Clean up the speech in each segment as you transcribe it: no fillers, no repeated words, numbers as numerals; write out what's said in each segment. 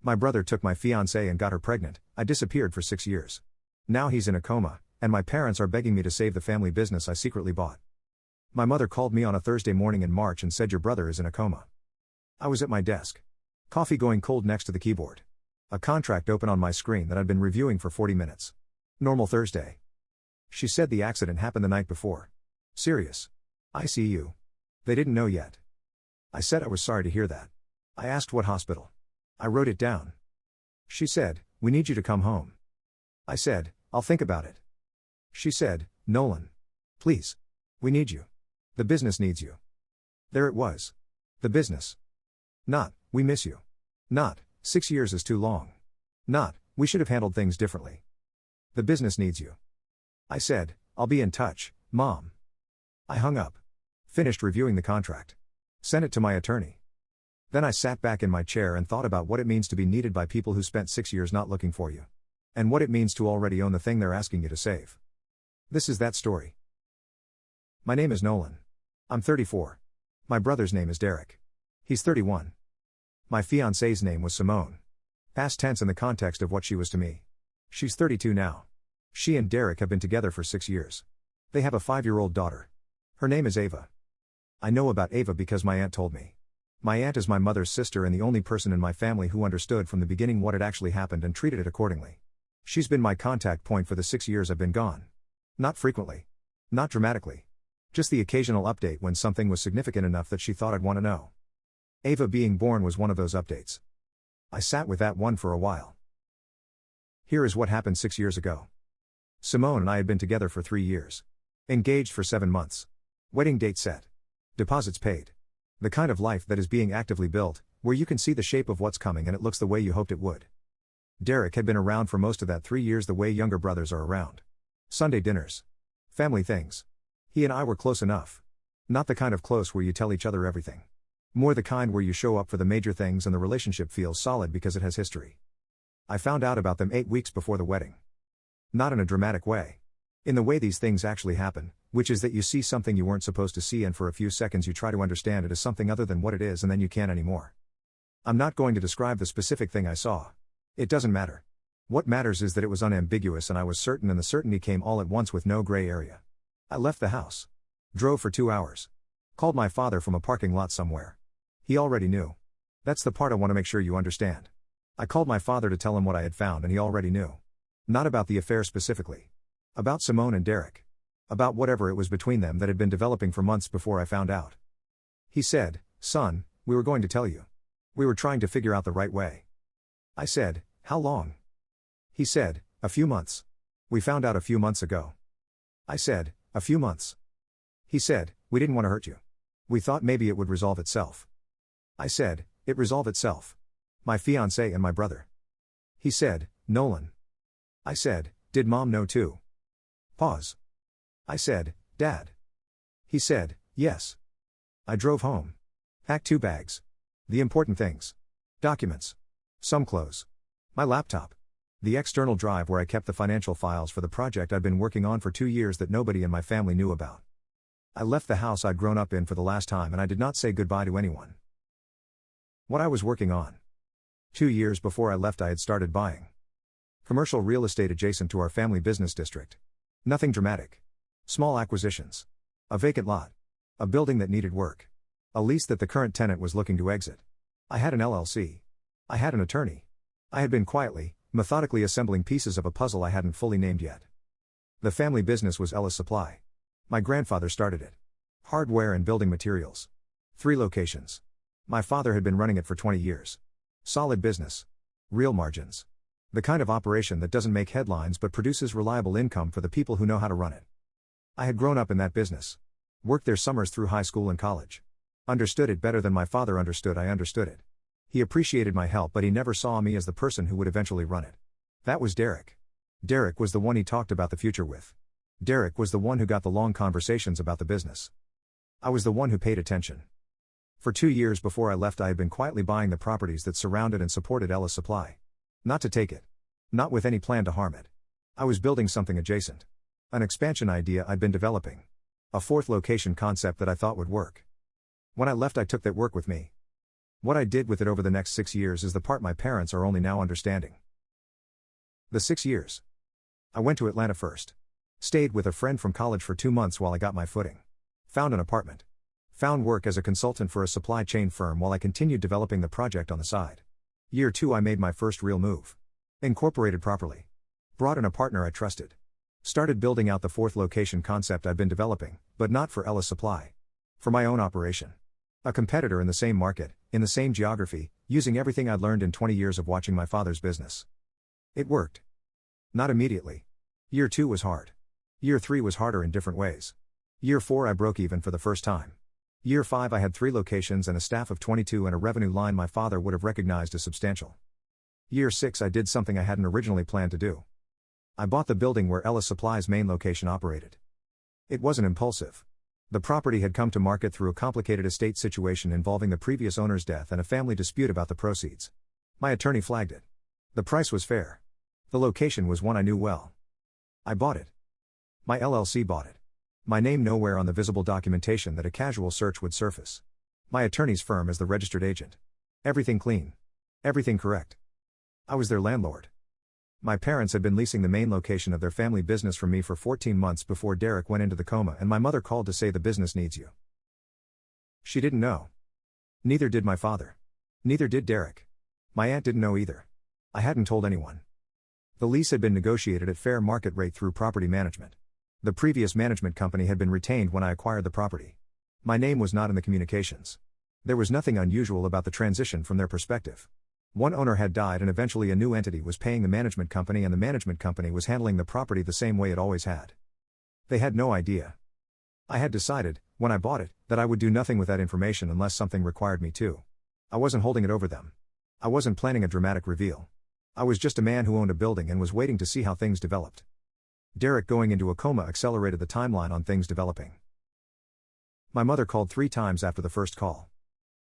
My brother took my fiancée and got her pregnant. I disappeared for 6 years. Now he's in a coma, and my parents are begging me to save the family business I secretly bought. My mother called me on a Thursday morning in March and said your brother is in a coma. I was at my desk. Coffee going cold next to the keyboard. A contract open on my screen that I'd been reviewing for 40 minutes. Normal Thursday. She said the accident happened the night before. Serious. ICU. They didn't know yet. I said I was sorry to hear that. I asked what hospital. I wrote it down. She said, we need you to come home. I said, I'll think about it. She said, Nolan. Please. We need you. The business needs you. There it was. The business. Not, we miss you. Not, 6 years is too long. Not, we should have handled things differently. The business needs you. I said, I'll be in touch, Mom. I hung up. Finished reviewing the contract. Sent it to my attorney. Then I sat back in my chair and thought about what it means to be needed by people who spent 6 years not looking for you. And what it means to already own the thing they're asking you to save. This is that story. My name is Nolan. I'm 34. My brother's name is Derek. He's 31. My fiancée's name was Simone. Past tense in the context of what she was to me. She's 32 now. She and Derek have been together for 6 years. They have a 5-year-old daughter. Her name is Ava. I know about Ava because my aunt told me. My aunt is my mother's sister and the only person in my family who understood from the beginning what had actually happened and treated it accordingly. She's been my contact point for the 6 years I've been gone. Not frequently. Not dramatically. Just the occasional update when something was significant enough that she thought I'd want to know. Ava being born was one of those updates. I sat with that one for a while. Here is what happened 6 years ago. Simone and I had been together for 3 years. Engaged for 7 months. Wedding date set. Deposits paid. The kind of life that is being actively built, where you can see the shape of what's coming and it looks the way you hoped it would. Derek had been around for most of that 3 years the way younger brothers are around. Sunday dinners. Family things. He and I were close enough. Not the kind of close where you tell each other everything. More the kind where you show up for the major things and the relationship feels solid because it has history. I found out about them 8 weeks before the wedding. Not in a dramatic way. In the way these things actually happen, which is that you see something you weren't supposed to see and for a few seconds you try to understand it as something other than what it is and then you can't anymore. I'm not going to describe the specific thing I saw. It doesn't matter. What matters is that it was unambiguous and I was certain, and the certainty came all at once with no gray area. I left the house. Drove for 2 hours. Called my father from a parking lot somewhere. He already knew. That's the part I want to make sure you understand. I called my father to tell him what I had found and he already knew. Not about the affair specifically. About Simone and Derek. About whatever it was between them that had been developing for months before I found out. He said, son, we were going to tell you. We were trying to figure out the right way. I said, how long? He said, a few months. We found out a few months ago. I said, a few months. He said, we didn't want to hurt you. We thought maybe it would resolve itself. I said, it resolved itself. My fiancé and my brother. He said, Nolan. I said, did Mom know too? Pause. I said, Dad. He said, yes. I drove home. Packed 2 bags. The important things. Documents. Some clothes. My laptop. The external drive where I kept the financial files for the project I'd been working on for 2 years that nobody in my family knew about. I left the house I'd grown up in for the last time and I did not say goodbye to anyone. What I was working on. 2 years before I left I had started buying commercial real estate adjacent to our family business district. Nothing dramatic. Small acquisitions. A vacant lot. A building that needed work. A lease that the current tenant was looking to exit. I had an LLC. I had an attorney. I had been quietly, methodically assembling pieces of a puzzle I hadn't fully named yet. The family business was Ellis Supply. My grandfather started it. Hardware and building materials. 3 locations. My father had been running it for 20 years. Solid business. Real margins. The kind of operation that doesn't make headlines but produces reliable income for the people who know how to run it. I had grown up in that business. Worked there summers through high school and college. Understood it better than my father understood I understood it. He appreciated my help but he never saw me as the person who would eventually run it. That was Derek. Derek was the one he talked about the future with. Derek was the one who got the long conversations about the business. I was the one who paid attention. For 2 years before I left I had been quietly buying the properties that surrounded and supported Ellis Supply. Not to take it. Not with any plan to harm it. I was building something adjacent. An expansion idea I'd been developing. A 4th location concept that I thought would work. When I left I took that work with me. What I did with it over the next 6 years is the part my parents are only now understanding. The 6 years. I went to Atlanta first. Stayed with a friend from college for 2 months while I got my footing. Found an apartment. Found work as a consultant for a supply chain firm while I continued developing the project on the side. Year 2 I made my first real move. Incorporated properly. Brought in a partner I trusted. Started building out the 4th location concept I'd been developing, but not for Ellis Supply. For my own operation. A competitor in the same market, in the same geography, using everything I'd learned in 20 years of watching my father's business. It worked. Not immediately. Year 2 was hard. Year 3 was harder in different ways. Year 4 I broke even for the first time. Year 5 I had 3 locations and a staff of 22 and a revenue line my father would have recognized as substantial. Year 6 I did something I hadn't originally planned to do. I bought the building where Ellis Supply's main location operated. It wasn't impulsive. The property had come to market through a complicated estate situation involving the previous owner's death and a family dispute about the proceeds. My attorney flagged it. The price was fair. The location was one I knew well. I bought it. My LLC bought it. My name nowhere on the visible documentation that a casual search would surface. My attorney's firm as the registered agent. Everything clean. Everything correct. I was their landlord. My parents had been leasing the main location of their family business from me for 14 months before Derek went into the coma and my mother called to say the business needs you. She didn't know. Neither did my father. Neither did Derek. My aunt didn't know either. I hadn't told anyone. The lease had been negotiated at fair market rate through property management. The previous management company had been retained when I acquired the property. My name was not in the communications. There was nothing unusual about the transition from their perspective. One owner had died and eventually a new entity was paying the management company and the management company was handling the property the same way it always had. They had no idea. I had decided, when I bought it, that I would do nothing with that information unless something required me to. I wasn't holding it over them. I wasn't planning a dramatic reveal. I was just a man who owned a building and was waiting to see how things developed. Derek going into a coma accelerated the timeline on things developing. My mother called 3 times after the first call.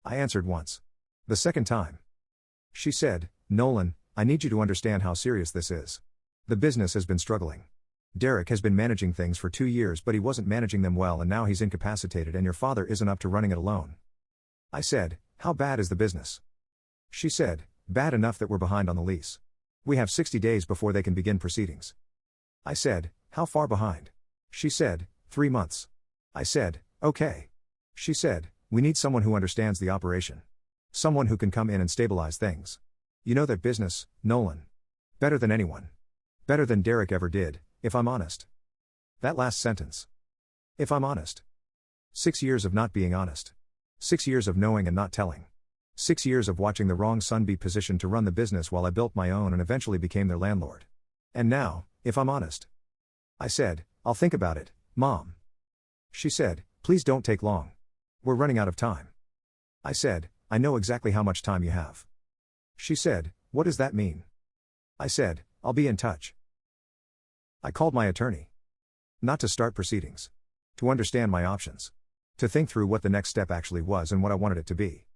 I answered once. The second time. She said, "Nolan, I need you to understand how serious this is. The business has been struggling. Derek has been managing things for 2 years but he wasn't managing them well and now he's incapacitated and your father isn't up to running it alone." I said, "How bad is the business?" She said, "Bad enough that we're behind on the lease. We have 60 days before they can begin proceedings." I said, "How far behind?" She said, 3 months. I said, "Okay." She said, "We need someone who understands the operation. Someone who can come in and stabilize things. You know that business, Nolan. Better than anyone. Better than Derek ever did, if I'm honest." That last sentence. If I'm honest. 6 years of not being honest. 6 years of knowing and not telling. 6 years of watching the wrong son be positioned to run the business while I built my own and eventually became their landlord. And now, if I'm honest. I said, "I'll think about it, Mom." She said, "Please don't take long. We're running out of time." I said, "I know exactly how much time you have." She said, "What does that mean?" I said, "I'll be in touch." I called my attorney. Not to start proceedings. To understand my options. To think through what the next step actually was and what I wanted it to be.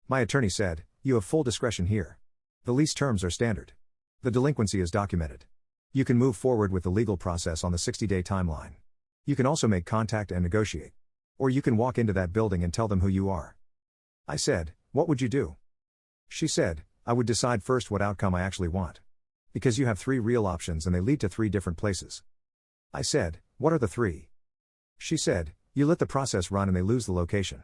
My attorney said, "You have full discretion here. The lease terms are standard. The delinquency is documented. You can move forward with the legal process on the 60-day timeline. You can also make contact and negotiate. Or you can walk into that building and tell them who you are." I said, "What would you do?" She said, "I would decide first what outcome I actually want. Because you have 3 real options and they lead to 3 different places." I said, "What are the 3? She said, "You let the process run and they lose the location.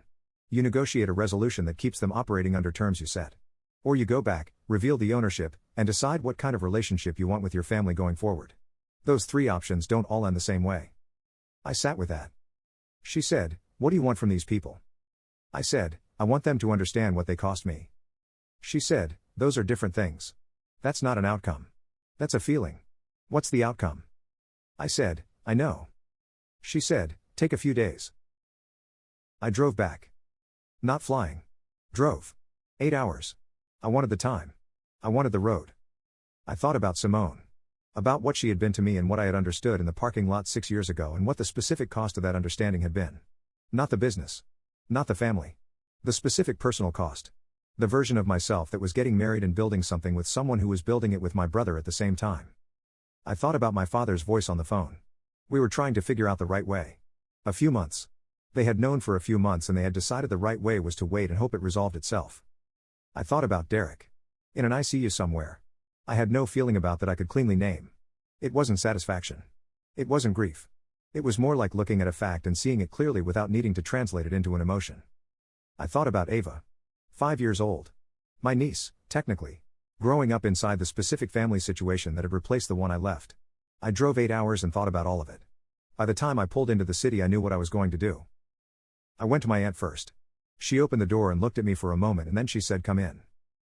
You negotiate a resolution that keeps them operating under terms you set. Or you go back, reveal the ownership, and decide what kind of relationship you want with your family going forward. Those 3 options don't all end the same way." I sat with that. She said, "What do you want from these people?" I said, "I want them to understand what they cost me." She said, "Those are different things. That's not an outcome. That's a feeling. What's the outcome?" I said, "I know." She said, "Take a few days." I drove back. Not flying. Drove. 8 hours. I wanted the time. I wanted the road. I thought about Simone. About what she had been to me and what I had understood in the parking lot 6 years ago and what the specific cost of that understanding had been. Not the business. Not the family. The specific personal cost. The version of myself that was getting married and building something with someone who was building it with my brother at the same time. I thought about my father's voice on the phone. We were trying to figure out the right way. A few months. They had known for a few months and they had decided the right way was to wait and hope it resolved itself. I thought about Derek. In an ICU somewhere. I had no feeling about that I could cleanly name. It wasn't satisfaction. It wasn't grief. It was more like looking at a fact and seeing it clearly without needing to translate it into an emotion. I thought about Ava. 5 years old. My niece, technically. Growing up inside the specific family situation that had replaced the one I left. I drove 8 hours and thought about all of it. By the time I pulled into the city, I knew what I was going to do. I went to my aunt first. She opened the door and looked at me for a moment, and then she said, "Come in."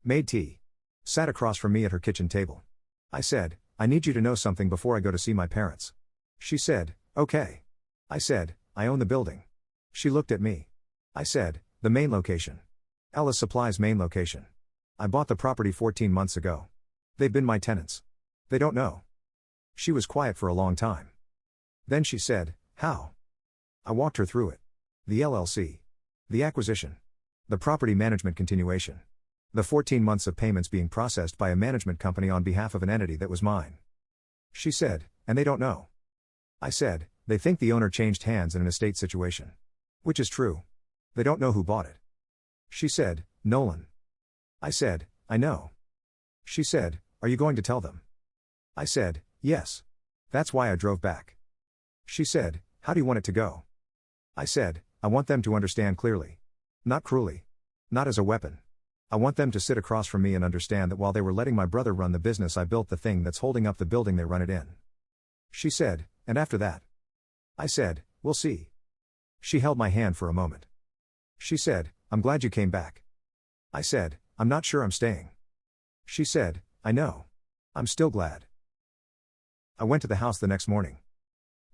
Made tea. Sat across from me at her kitchen table. I said, "I need you to know something before I go to see my parents." She said, "Okay." I said, "I own the building." She looked at me. I said, "The main location. Ellis Supply's main location. I bought the property 14 months ago. They've been my tenants. They don't know." She was quiet for a long time. Then she said, "How?" I walked her through it. The LLC. The acquisition. The property management continuation. The 14 months of payments being processed by a management company on behalf of an entity that was mine. She said, "And they don't know." I said, "They think the owner changed hands in an estate situation." Which is true. They don't know who bought it. She said, "Nolan." I said, "I know." She said, "Are you going to tell them?" I said, "Yes. That's why I drove back." She said, "How do you want it to go?" I said, "I want them to understand clearly. Not cruelly. Not as a weapon. I want them to sit across from me and understand that while they were letting my brother run the business, I built the thing that's holding up the building they run it in." She said, "And after that?" I said, "We'll see." She held my hand for a moment. She said, "I'm glad you came back." I said, "I'm not sure I'm staying." She said, "I know. I'm still glad." I went to the house the next morning.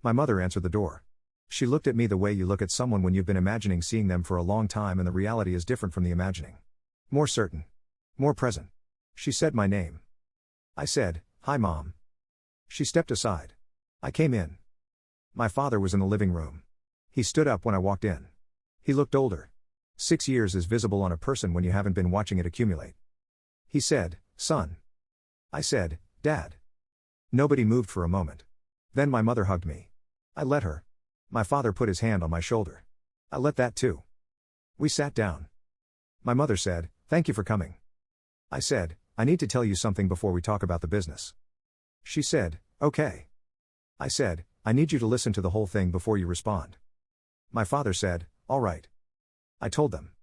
My mother answered the door. She looked at me the way you look at someone when you've been imagining seeing them for a long time and the reality is different from the imagining. More certain. More present. She said my name. I said, "Hi, Mom." She stepped aside. I came in. My father was in the living room. He stood up when I walked in. He looked older. 6 years is visible on a person when you haven't been watching it accumulate. He said, "Son." I said, "Dad." Nobody moved for a moment. Then my mother hugged me. I let her. My father put his hand on my shoulder. I let that too. We sat down. My mother said, "Thank you for coming." I said, "I need to tell you something before we talk about the business." She said, "Okay." I said, "I need you to listen to the whole thing before you respond." My father said, "All right." I told them.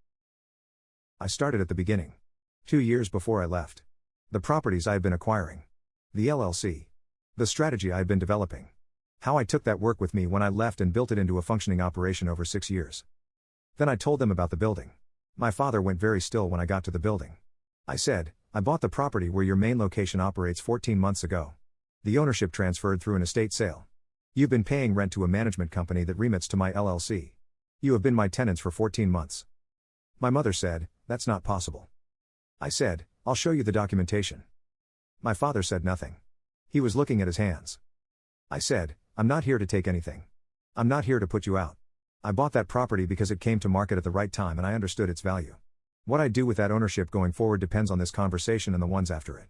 I started at the beginning. 2 years before I left. The properties I had been acquiring. The LLC. The strategy I had been developing. How I took that work with me when I left and built it into a functioning operation over 6 years. Then I told them about the building. My father went very still when I got to the building. I said, "I bought the property where your main location operates 14 months ago. The ownership transferred through an estate sale. You've been paying rent to a management company that remits to my LLC. You have been my tenants for 14 months. My mother said, "That's not possible." I said, "I'll show you the documentation." My father said nothing. He was looking at his hands. I said, "I'm not here to take anything. I'm not here to put you out. I bought that property because it came to market at the right time and I understood its value. What I do with that ownership going forward depends on this conversation and the ones after it."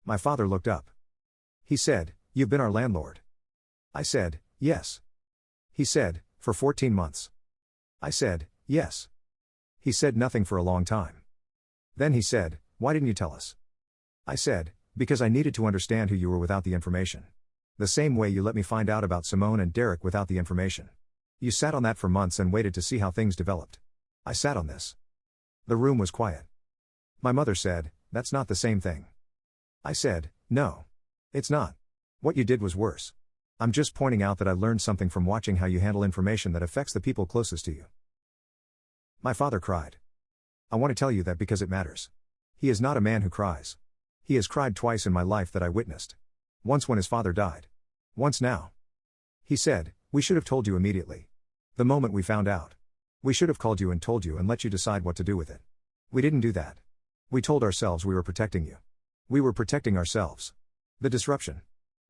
My father looked up. He said, "You've been our landlord." I said, "Yes." He said, "For 14 months." I said, "Yes." He said nothing for a long time. Then he said, "Why didn't you tell us?" I said, "Because I needed to understand who you were without the information. The same way you let me find out about Simone and Derek without the information. You sat on that for months and waited to see how things developed. I sat on this." The room was quiet. My mother said, "That's not the same thing." I said, "No. It's not. What you did was worse. I'm just pointing out that I learned something from watching how you handle information that affects the people closest to you." My father cried. I want to tell you that because it matters. He is not a man who cries. He has cried twice in my life that I witnessed. Once when his father died. Once now. He said, "We should have told you immediately. The moment we found out. We should have called you and told you and let you decide what to do with it. We didn't do that. We told ourselves we were protecting you. We were protecting ourselves. The disruption.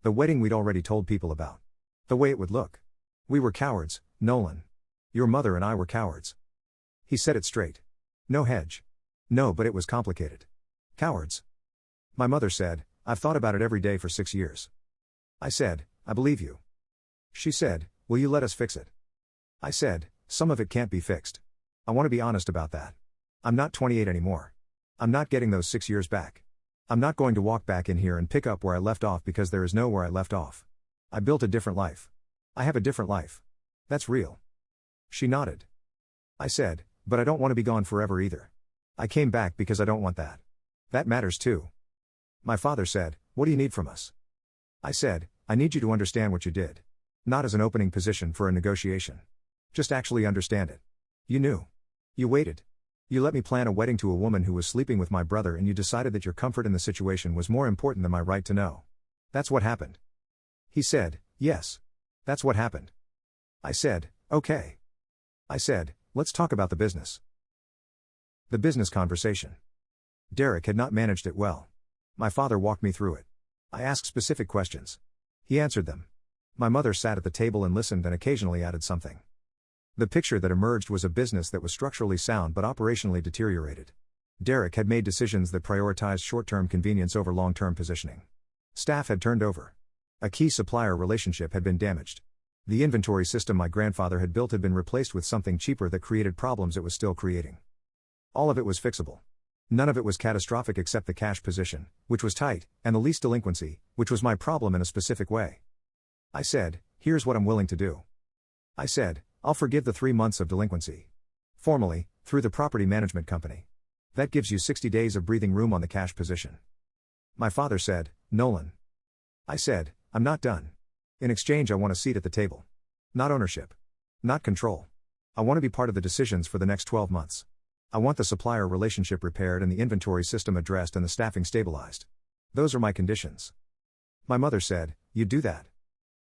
The wedding we'd already told people about. The way it would look. We were cowards, Nolan. Your mother and I were cowards." He said it straight. No hedge. No, but it was complicated. Cowards. My mother said, "I've thought about it every day for 6 years." I said, "I believe you." She said, "Will you let us fix it?" I said, "Some of it can't be fixed. I want to be honest about that. I'm not 28 anymore. I'm not getting those 6 years back. I'm not going to walk back in here and pick up where I left off because there is no where I left off. I built a different life. I have a different life. That's real. She nodded. I said, but I don't want to be gone forever either. I came back because I don't want that. That matters too. My father said, what do you need from us? I said, I need you to understand what you did. Not as an opening position for a negotiation. Just actually understand it. You knew. You waited. You let me plan a wedding to a woman who was sleeping with my brother, and you decided that your comfort in the situation was more important than my right to know. That's what happened. He said, yes. That's what happened. I said, okay. I said, let's talk about the business. The business conversation. Derek had not managed it well. My father walked me through it. I asked specific questions. He answered them. My mother sat at the table and listened and occasionally added something. The picture that emerged was a business that was structurally sound but operationally deteriorated. Derek had made decisions that prioritized short-term convenience over long-term positioning. Staff had turned over. A key supplier relationship had been damaged. The inventory system my grandfather had built had been replaced with something cheaper that created problems it was still creating. All of it was fixable. None of it was catastrophic except the cash position, which was tight, and the lease delinquency, which was my problem in a specific way. I said, here's what I'm willing to do. I said, I'll forgive the 3 months of delinquency. Formally, through the property management company. That gives you 60 days of breathing room on the cash position. My father said, Nolan. I said, I'm not done. In exchange, I want a seat at the table. Not ownership. Not control. I want to be part of the decisions for the next 12 months. I want the supplier relationship repaired and the inventory system addressed and the staffing stabilized. Those are my conditions. My mother said, you'd do that.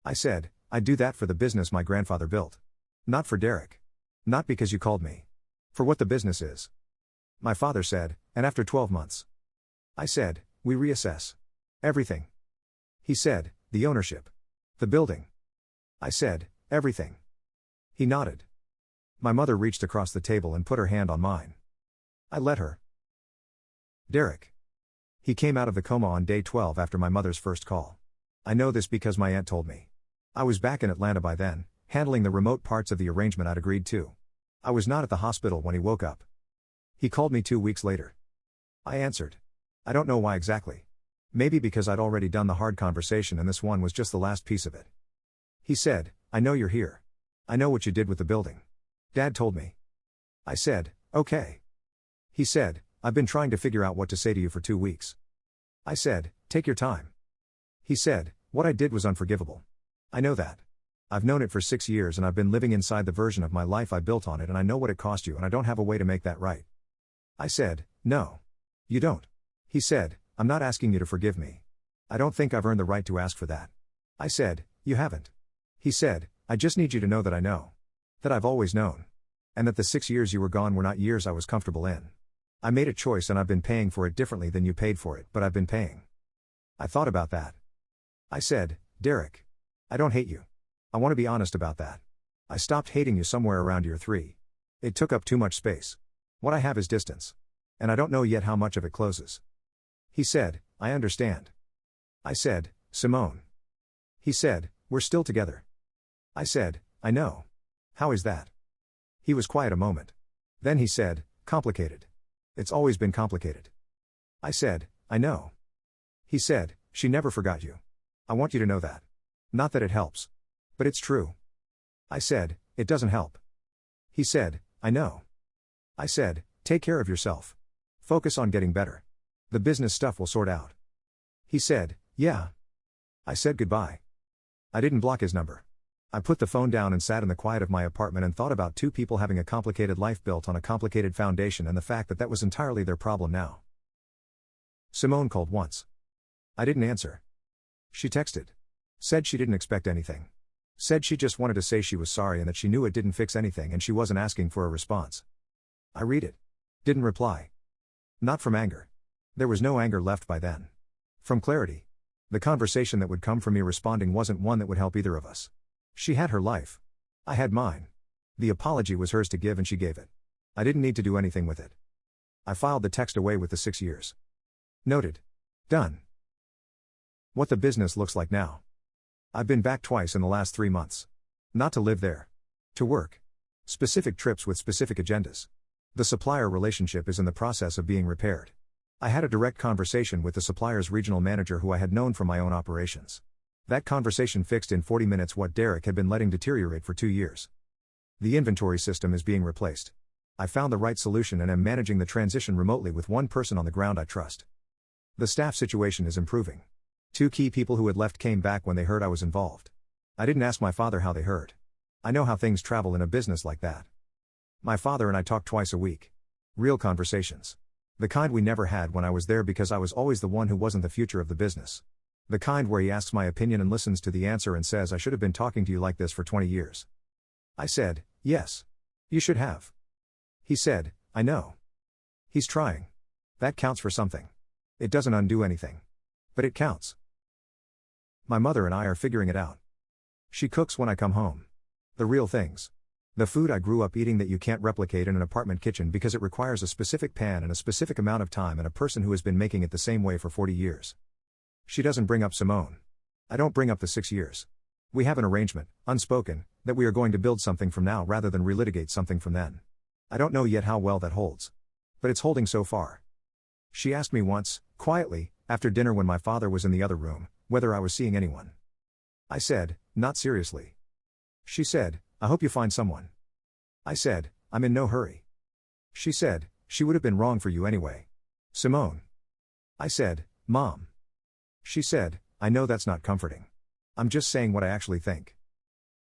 I said, I'd do that for the business my grandfather built. Not for Derek. Not because you called me. For what the business is. My father said, and after 12 months. I said, we reassess. Everything. He said, the ownership. The building. I said, everything. He nodded. My mother reached across the table and put her hand on mine. I let her. Derek. He came out of the coma on day 12 after my mother's first call. I know this because my aunt told me. I was back in Atlanta by then, handling the remote parts of the arrangement I'd agreed to. I was not at the hospital when he woke up. He called me 2 weeks later. I answered. I don't know why exactly. Maybe because I'd already done the hard conversation and this one was just the last piece of it. He said, I know you're here. I know what you did with the building. Dad told me. I said, okay. He said, I've been trying to figure out what to say to you for 2 weeks. I said, take your time. He said, what I did was unforgivable. I know that. I've known it for 6 years and I've been living inside the version of my life I built on it, and I know what it cost you and I don't have a way to make that right. I said, no. You don't. He said, I'm not asking you to forgive me. I don't think I've earned the right to ask for that. I said, you haven't. He said, I just need you to know that I know. That I've always known. And that the 6 years you were gone were not years I was comfortable in. I made a choice and I've been paying for it differently than you paid for it, but I've been paying. I thought about that. I said, Derek. I don't hate you. I want to be honest about that. I stopped hating you somewhere around year 3. It took up too much space. What I have is distance. And I don't know yet how much of it closes. He said, I understand. I said, Simone. He said, we're still together. I said, I know. How is that? He was quiet a moment. Then he said, complicated. It's always been complicated. I said, I know. He said, she never forgot you. I want you to know that. Not that it helps. But it's true. I said, it doesn't help. He said, I know. I said, take care of yourself. Focus on getting better. The business stuff will sort out. He said, yeah. I said goodbye. I didn't block his number. I put the phone down and sat in the quiet of my apartment and thought about two people having a complicated life built on a complicated foundation and the fact that that was entirely their problem now. Simone called once. I didn't answer. She texted. Said she didn't expect anything. Said she just wanted to say she was sorry and that she knew it didn't fix anything and she wasn't asking for a response. I read it. Didn't reply. Not from anger. There was no anger left by then. From clarity. The conversation that would come from me responding wasn't one that would help either of us. She had her life. I had mine. The apology was hers to give and she gave it. I didn't need to do anything with it. I filed the text away with the 6 years. Noted. Done. What the business looks like now. I've been back twice in the last 3 months. Not to live there. To work. Specific trips with specific agendas. The supplier relationship is in the process of being repaired. I had a direct conversation with the supplier's regional manager who I had known from my own operations. That conversation fixed in 40 minutes what Derek had been letting deteriorate for 2 years. The inventory system is being replaced. I found the right solution and am managing the transition remotely with one person on the ground I trust. The staff situation is improving. 2 key people who had left came back when they heard I was involved. I didn't ask my father how they heard. I know how things travel in a business like that. My father and I talk twice a week. Real conversations. The kind we never had when I was there because I was always the one who wasn't the future of the business. The kind where he asks my opinion and listens to the answer and says I should have been talking to you like this for 20 years. I said, yes. You should have. He said, I know. He's trying. That counts for something. It doesn't undo anything. But it counts. My mother and I are figuring it out. She cooks when I come home. The real things. The food I grew up eating that you can't replicate in an apartment kitchen because it requires a specific pan and a specific amount of time and a person who has been making it the same way for 40 years. She doesn't bring up Simone. I don't bring up the 6 years. We have an arrangement, unspoken, that we are going to build something from now rather than relitigate something from then. I don't know yet how well that holds. But it's holding so far. She asked me once, quietly, after dinner when my father was in the other room, whether I was seeing anyone. I said, not seriously. She said, I hope you find someone. I said, I'm in no hurry. She said, she would have been wrong for you anyway. Simone. I said, Mom. She said, I know that's not comforting. I'm just saying what I actually think.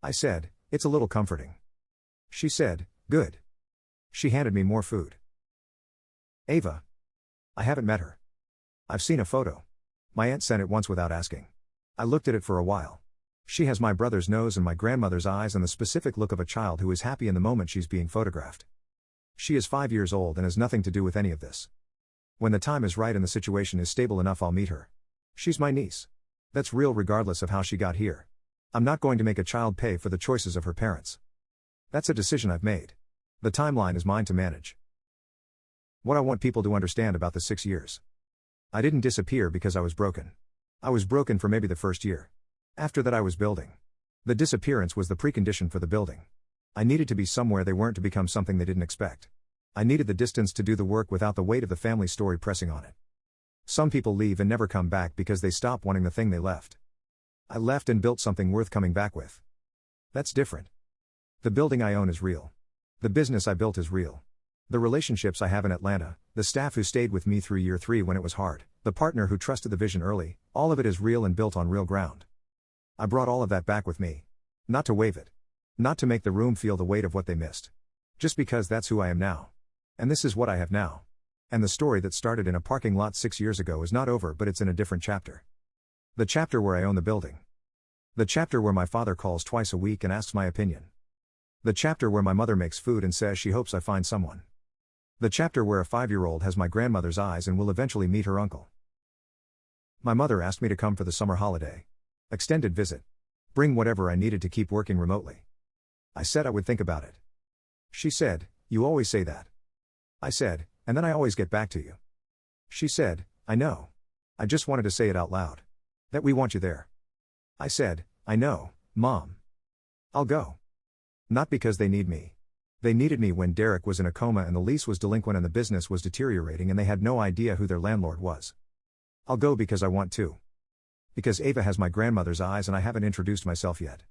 I said, it's a little comforting. She said, good. She handed me more food. Ava. I haven't met her. I've seen a photo. My aunt sent it once without asking. I looked at it for a while. She has my brother's nose and my grandmother's eyes and the specific look of a child who is happy in the moment she's being photographed. She is 5 years old and has nothing to do with any of this. When the time is right and the situation is stable enough, I'll meet her. She's my niece. That's real regardless of how she got here. I'm not going to make a child pay for the choices of her parents. That's a decision I've made. The timeline is mine to manage. What I want people to understand about the 6 years. I didn't disappear because I was broken. I was broken for maybe the first year. After that I was building. The disappearance was the precondition for the building. I needed to be somewhere they weren't to become something they didn't expect. I needed the distance to do the work without the weight of the family story pressing on it. Some people leave and never come back because they stop wanting the thing they left. I left and built something worth coming back with. That's different. The building I own is real. The business I built is real. The relationships I have in Atlanta, the staff who stayed with me through year 3 when it was hard, the partner who trusted the vision early, all of it is real and built on real ground. I brought all of that back with me. Not to wave it. Not to make the room feel the weight of what they missed. Just because that's who I am now. And this is what I have now. And the story that started in a parking lot 6 years ago is not over, but it's in a different chapter. The chapter where I own the building. The chapter where my father calls twice a week and asks my opinion. The chapter where my mother makes food and says she hopes I find someone. The chapter where a 5-year-old has my grandmother's eyes and will eventually meet her uncle. My mother asked me to come for the summer holiday. Extended visit. Bring whatever I needed to keep working remotely. I said I would think about it. She said, you always say that. I said, and then I always get back to you. She said, I know. I just wanted to say it out loud. That we want you there. I said, I know, Mom. I'll go. Not because they need me. They needed me when Derek was in a coma and the lease was delinquent and the business was deteriorating and they had no idea who their landlord was. I'll go because I want to. Because Ava has my grandmother's eyes and I haven't introduced myself yet.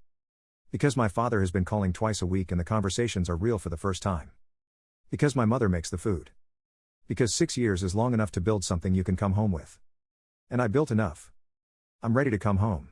Because my father has been calling twice a week and the conversations are real for the first time. Because my mother makes the food. Because 6 years is long enough to build something you can come home with. And I built enough. I'm ready to come home.